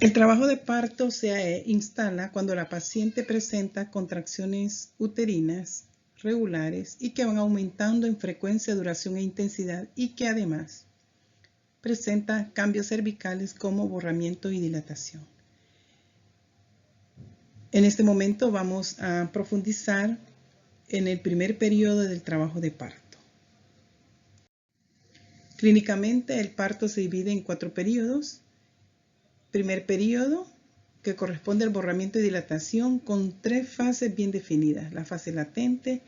El trabajo de parto se instala cuando la paciente presenta contracciones uterinas regulares y que van aumentando en frecuencia, duración e intensidad, y que además presenta cambios cervicales como borramiento y dilatación. En este momento vamos a profundizar en el primer periodo del trabajo de parto. Clínicamente, el parto se divide en 4 periodos. Primer periodo, que corresponde al borramiento y dilatación, con 3 fases bien definidas: la fase latente,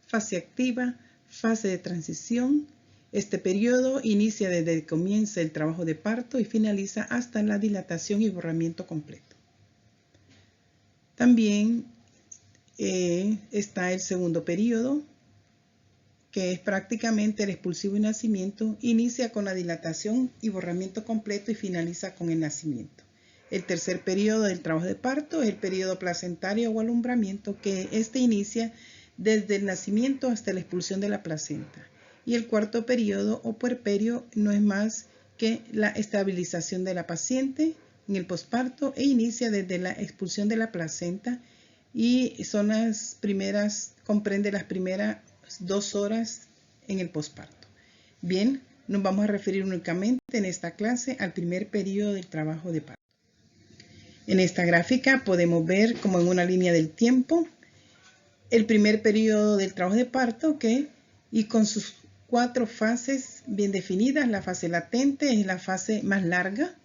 fase activa, fase de transición. Este periodo inicia desde que comienza el trabajo de parto y finaliza hasta la dilatación y borramiento completo. También está el segundo periodo, que es prácticamente el expulsivo y nacimiento. Inicia con la dilatación y borramiento completo y finaliza con el nacimiento. El tercer periodo del trabajo de parto es el periodo placentario o alumbramiento, que inicia desde el nacimiento hasta la expulsión de la placenta. Y el cuarto periodo o puerperio no es más que la estabilización de la paciente en el posparto e inicia desde la expulsión de la placenta y comprende las primeras 2 horas en el posparto. Bien, nos vamos a referir únicamente en esta clase al primer periodo del trabajo de parto. En esta gráfica podemos ver, como en una línea del tiempo, el primer periodo del trabajo de parto y con sus 4 fases bien definidas. La fase latente es la fase más larga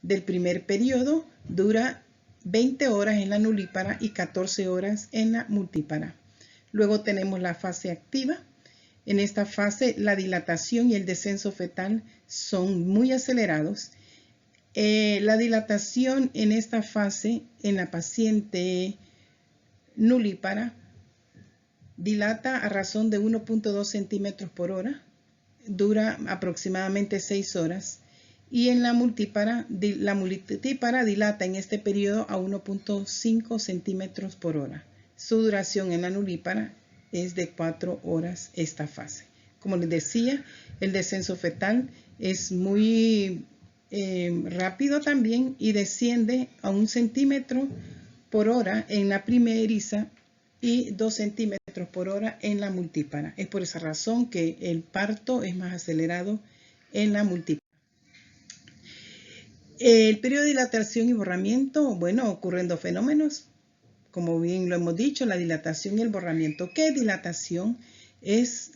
del primer periodo, dura 20 horas en la nulípara y 14 horas en la multípara. Luego tenemos la fase activa. En esta fase la dilatación y el descenso fetal son muy acelerados. La dilatación en esta fase en la paciente nulípara dilata a razón de 1.2 centímetros por hora, dura aproximadamente 6 horas, y en la multípara dilata en este periodo a 1.5 centímetros por hora. Su duración en la nulípara es de 4 horas esta fase. Como les decía, el descenso fetal es muy rápido también y desciende a 1 centímetro por hora en la primeriza y 2 centímetros por hora en la multípara. Es por esa razón que el parto es más acelerado en la multípara. El periodo de dilatación y borramiento, ocurren 2 fenómenos. Como bien lo hemos dicho, la dilatación y el borramiento. ¿Qué es dilatación?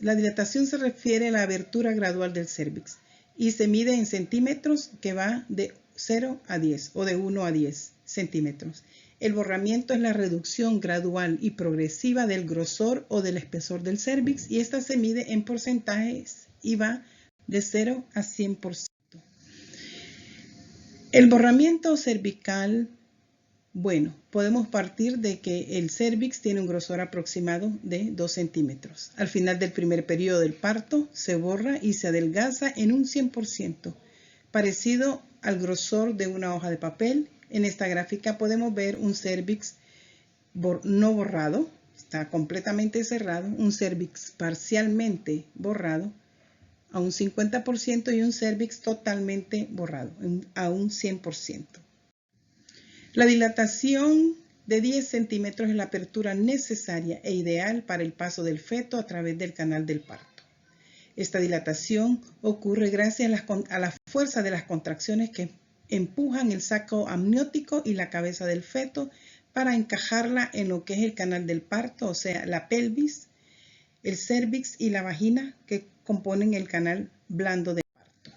La dilatación se refiere a la abertura gradual del cérvix y se mide en centímetros, que va de 0 a 10 o de 1 a 10 centímetros. El borramiento es la reducción gradual y progresiva del grosor o del espesor del cérvix, y esta se mide en porcentajes y va de 0 a 100%. El borramiento cervical, podemos partir de que el cérvix tiene un grosor aproximado de 2 centímetros. Al final del primer periodo del parto se borra y se adelgaza en un 100%, parecido al grosor de una hoja de papel. En esta gráfica podemos ver un cérvix no borrado, está completamente cerrado, un cérvix parcialmente borrado a un 50% y un cérvix totalmente borrado a un 100%. La dilatación de 10 centímetros es la apertura necesaria e ideal para el paso del feto a través del canal del parto. Esta dilatación ocurre gracias a la fuerza de las contracciones que empujan el saco amniótico y la cabeza del feto para encajarla en lo que es el canal del parto, o sea, la pelvis, el cérvix y la vagina, que componen el canal blando del parto.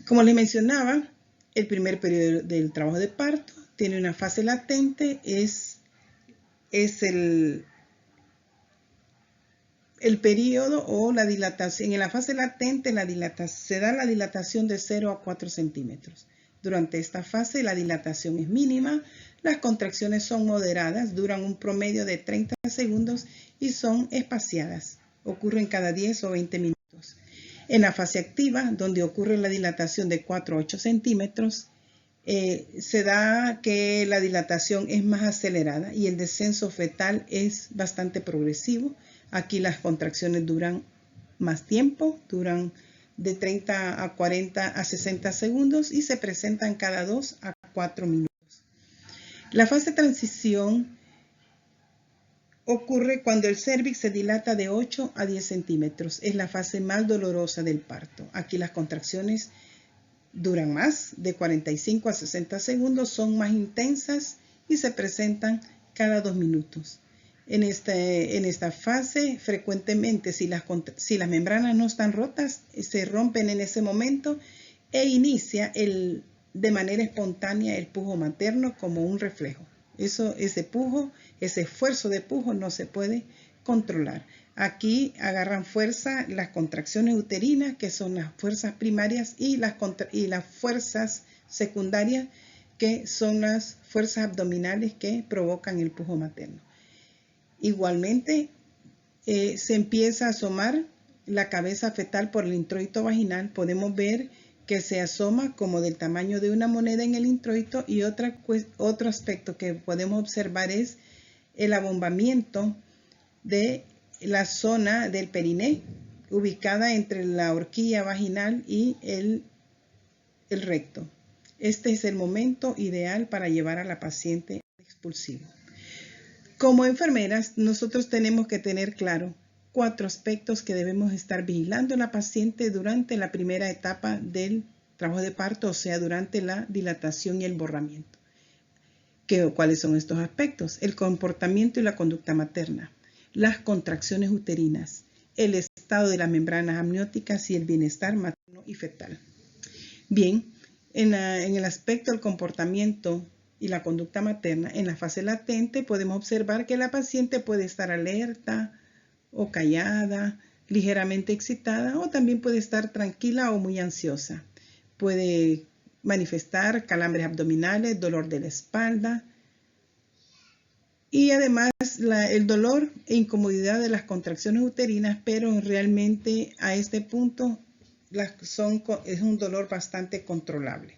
Como les mencionaba, el primer periodo del trabajo de parto tiene una fase latente, es el periodo o la dilatación. En la fase latente se da la dilatación de 0 a 4 centímetros. Durante esta fase la dilatación es mínima, las contracciones son moderadas, duran un promedio de 30 segundos y son espaciadas. Ocurren cada 10 o 20 minutos. En la fase activa, donde ocurre la dilatación de 4 a 8 centímetros, se da que la dilatación es más acelerada y el descenso fetal es bastante progresivo. Aquí las contracciones duran más tiempo, duran de 30 a 40 a 60 segundos y se presentan cada 2 a 4 minutos. La fase de transición ocurre cuando el cérvix se dilata de 8 a 10 centímetros. Es la fase más dolorosa del parto. Aquí las contracciones duran más, de 45 a 60 segundos, son más intensas y se presentan cada 2 minutos. En esta fase, frecuentemente, si las membranas no están rotas, se rompen en ese momento e inicia de manera espontánea el pujo materno como un reflejo. Ese esfuerzo de pujo no se puede controlar. Aquí agarran fuerza las contracciones uterinas, que son las fuerzas primarias, y las fuerzas secundarias, que son las fuerzas abdominales que provocan el pujo materno. Igualmente, se empieza a asomar la cabeza fetal por el introito vaginal. Podemos ver que se asoma como del tamaño de una moneda en el introito, y otro aspecto que podemos observar es el abombamiento de la zona del periné, ubicada entre la horquilla vaginal y el recto. Este es el momento ideal para llevar a la paciente al expulsivo. Como enfermeras, nosotros tenemos que tener claro 4 aspectos que debemos estar vigilando en la paciente durante la primera etapa del trabajo de parto, o sea, durante la dilatación y el borramiento. ¿Cuáles son estos aspectos? El comportamiento y la conducta materna, las contracciones uterinas, el estado de las membranas amnióticas y el bienestar materno y fetal. Bien, en el aspecto del comportamiento y la conducta materna, en la fase latente podemos observar que la paciente puede estar alerta o callada, ligeramente excitada, o también puede estar tranquila o muy ansiosa. Puede manifestar calambres abdominales, dolor de la espalda y además el dolor e incomodidad de las contracciones uterinas, pero realmente a este punto es un dolor bastante controlable.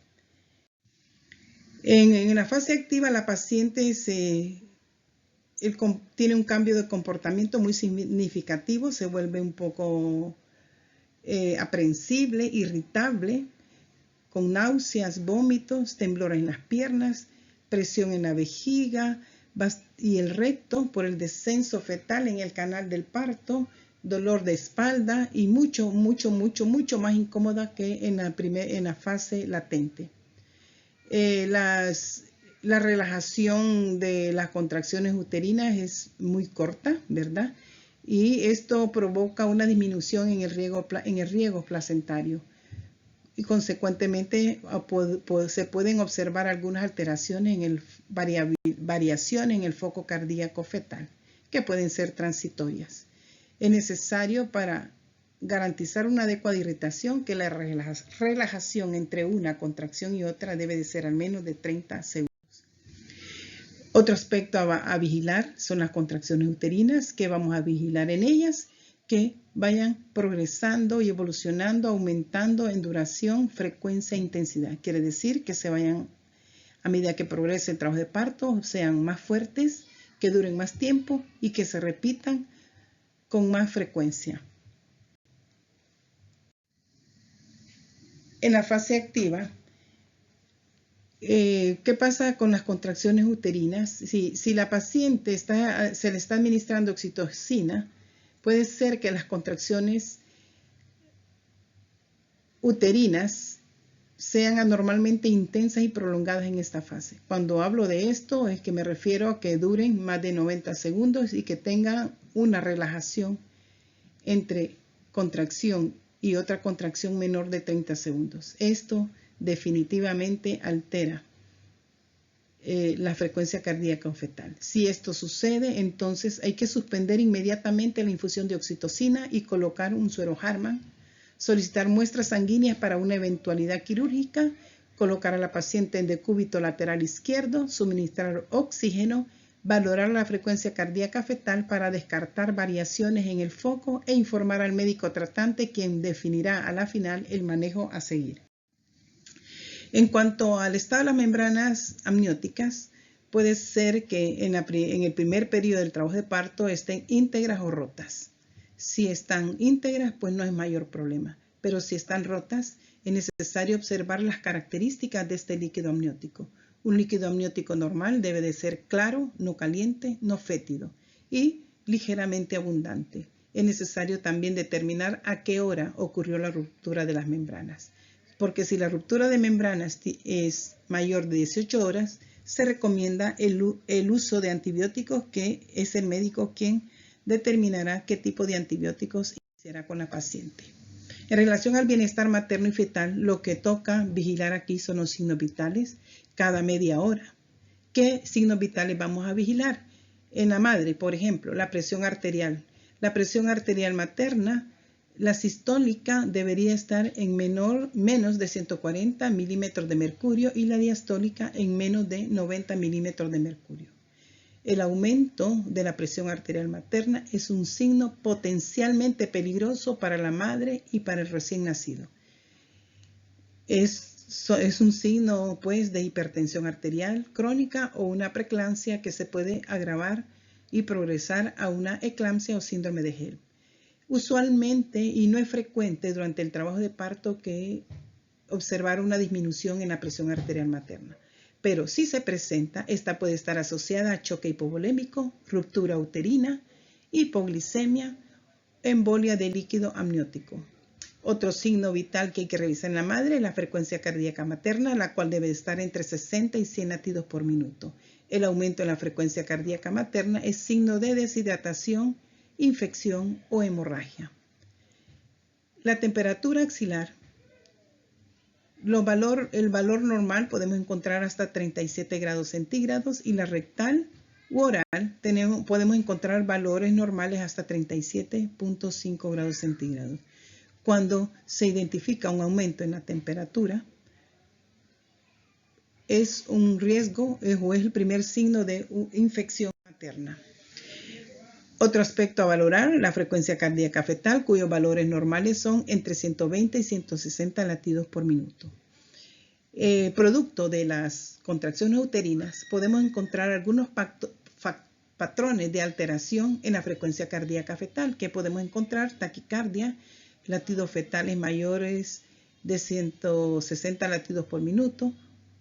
En la fase activa, la paciente tiene un cambio de comportamiento muy significativo, se vuelve un poco aprensible, irritable, con náuseas, vómitos, temblor en las piernas, presión en la vejiga y el recto por el descenso fetal en el canal del parto, dolor de espalda y mucho más incómoda que en la fase latente. La relajación de las contracciones uterinas es muy corta, ¿verdad? Y esto provoca una disminución en el riego placentario. Y consecuentemente se pueden observar algunas alteraciones variaciones en el foco cardíaco fetal, que pueden ser transitorias. Es necesario para garantizar una adecuada irritación que la relajación entre una contracción y otra debe de ser al menos de 30 segundos. Otro aspecto a vigilar son las contracciones uterinas, que vamos a vigilar en ellas, que vayan progresando y evolucionando, aumentando en duración, frecuencia e intensidad. Quiere decir que se vayan, a medida que progrese el trabajo de parto, sean más fuertes, que duren más tiempo y que se repitan con más frecuencia. En la fase activa, ¿qué pasa con las contracciones uterinas? Si la paciente se le está administrando oxitocina, puede ser que las contracciones uterinas sean anormalmente intensas y prolongadas en esta fase. Cuando hablo de esto es que me refiero a que duren más de 90 segundos y que tengan una relajación entre contracción y otra contracción menor de 30 segundos. Esto definitivamente altera la frecuencia cardíaca fetal. Si esto sucede, entonces hay que suspender inmediatamente la infusión de oxitocina y colocar un suero Harman, solicitar muestras sanguíneas para una eventualidad quirúrgica, colocar a la paciente en decúbito lateral izquierdo, suministrar oxígeno, valorar la frecuencia cardíaca fetal para descartar variaciones en el foco e informar al médico tratante, quien definirá a la final el manejo a seguir. En cuanto al estado de las membranas amnióticas, puede ser que en el primer periodo del trabajo de parto estén íntegras o rotas. Si están íntegras, pues no es mayor problema. pero si están rotas, es necesario observar las características de este líquido amniótico. Un líquido amniótico normal debe de ser claro, no caliente, no fétido y ligeramente abundante. Es necesario también determinar a qué hora ocurrió la ruptura de las membranas, porque si la ruptura de membranas es mayor de 18 horas, se recomienda el uso de antibióticos, que es el médico quien determinará qué tipo de antibióticos iniciará con la paciente. En relación al bienestar materno y fetal, lo que toca vigilar aquí son los signos vitales cada media hora. ¿Qué signos vitales vamos a vigilar? En la madre, por ejemplo, la presión arterial. La presión arterial materna, la sistólica debería estar en menos de 140 milímetros de mercurio y la diastólica en menos de 90 milímetros de mercurio. El aumento de la presión arterial materna es un signo potencialmente peligroso para la madre y para el recién nacido. Es un signo, pues, de hipertensión arterial crónica o una preeclampsia que se puede agravar y progresar a una eclampsia o síndrome de HELLP. Usualmente, y no es frecuente durante el trabajo de parto, que observar una disminución en la presión arterial materna. Pero si se presenta, esta puede estar asociada a choque hipovolémico, ruptura uterina, hipoglicemia, embolia de líquido amniótico. Otro signo vital que hay que revisar en la madre es la frecuencia cardíaca materna, la cual debe estar entre 60 y 100 latidos por minuto. El aumento en la frecuencia cardíaca materna es signo de deshidratación, infección o hemorragia. La temperatura axilar. El valor normal podemos encontrar hasta 37 grados centígrados y la rectal u oral podemos encontrar valores normales hasta 37.5 grados centígrados. Cuando se identifica un aumento en la temperatura, es un riesgo o es el primer signo de infección materna. Otro aspecto a valorar, la frecuencia cardíaca fetal, cuyos valores normales son entre 120 y 160 latidos por minuto. Producto de las contracciones uterinas, podemos encontrar algunos patrones de alteración en la frecuencia cardíaca fetal, que podemos encontrar taquicardia, latidos fetales mayores de 160 latidos por minuto,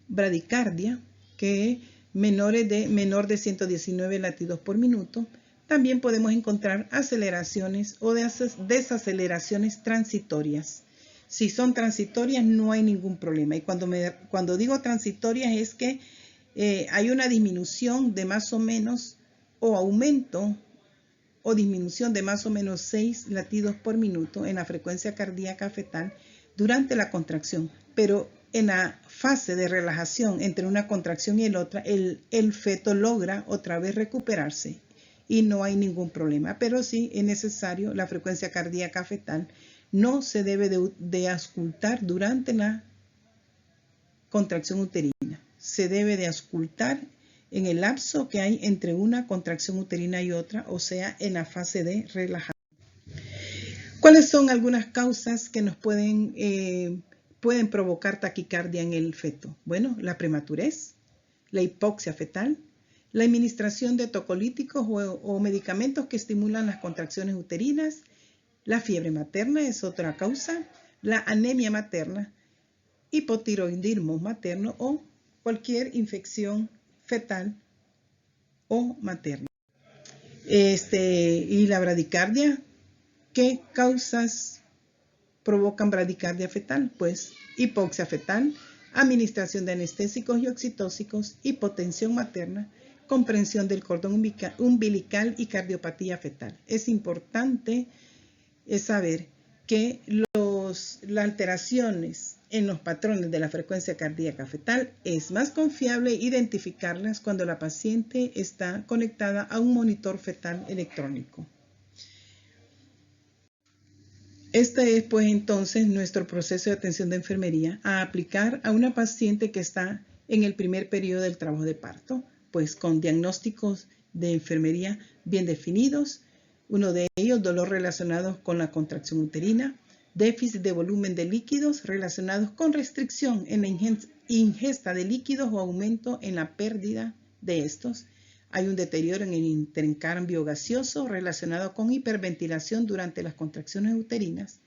bradicardia, que menor de 119 latidos por minuto. También podemos encontrar aceleraciones o desaceleraciones transitorias. Si son transitorias, no hay ningún problema. Y cuando digo transitorias es que hay una disminución de más o menos, o aumento o disminución de más o menos 6 latidos por minuto en la frecuencia cardíaca fetal durante la contracción. Pero en la fase de relajación entre una contracción y la otra, el feto logra otra vez recuperarse y no hay ningún problema. Pero sí es necesario, la frecuencia cardíaca fetal no se debe de auscultar durante la contracción uterina. Se debe de auscultar en el lapso que hay entre una contracción uterina y otra, o sea, en la fase de relajación. ¿Cuáles son algunas causas que nos pueden provocar taquicardia en el feto? Bueno, la prematurez, la hipoxia fetal, la administración de tocolíticos o medicamentos que estimulan las contracciones uterinas, la fiebre materna es otra causa, la anemia materna, hipotiroidismo materno o cualquier infección fetal o materna. Y la bradicardia, ¿qué causas provocan bradicardia fetal? Pues hipoxia fetal, administración de anestésicos y oxitóxicos, hipotensión materna, comprensión del cordón umbilical y cardiopatía fetal. Es importante saber que las alteraciones en los patrones de la frecuencia cardíaca fetal es más confiable identificarlas cuando la paciente está conectada a un monitor fetal electrónico. Este es pues entonces nuestro proceso de atención de enfermería a aplicar a una paciente que está en el primer periodo del trabajo de parto, pues con diagnósticos de enfermería bien definidos. Uno de ellos, dolor relacionado con la contracción uterina, déficit de volumen de líquidos relacionados con restricción en la ingesta de líquidos o aumento en la pérdida de estos. Hay un deterioro en el intercambio gaseoso relacionado con hiperventilación durante las contracciones uterinas.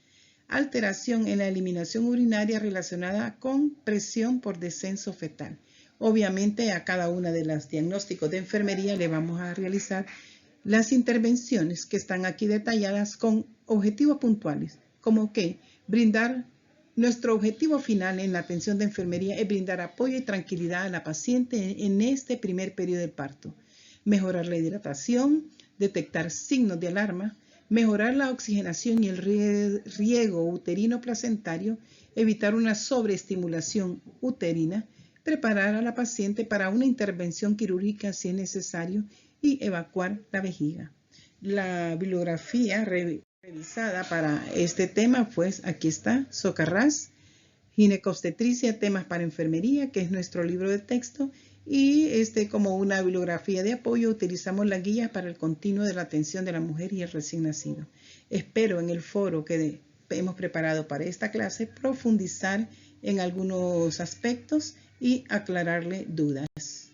alteración en la eliminación urinaria relacionada con presión por descenso fetal. Obviamente a cada una de las diagnósticos de enfermería le vamos a realizar las intervenciones que están aquí detalladas con objetivos puntuales, como que nuestro objetivo final en la atención de enfermería es brindar apoyo y tranquilidad a la paciente en este primer periodo del parto, mejorar la hidratación, detectar signos de alarma, mejorar la oxigenación y el riego uterino placentario, evitar una sobreestimulación uterina, preparar a la paciente para una intervención quirúrgica si es necesario y evacuar la vejiga. La bibliografía revisada para este tema, pues aquí está, Socarrás, Ginecobstetricia, temas para enfermería, que es nuestro libro de texto, y como una bibliografía de apoyo utilizamos las guías para el continuo de la atención de la mujer y el recién nacido. Espero en el foro que hemos preparado para esta clase profundizar en algunos aspectos y aclararle dudas.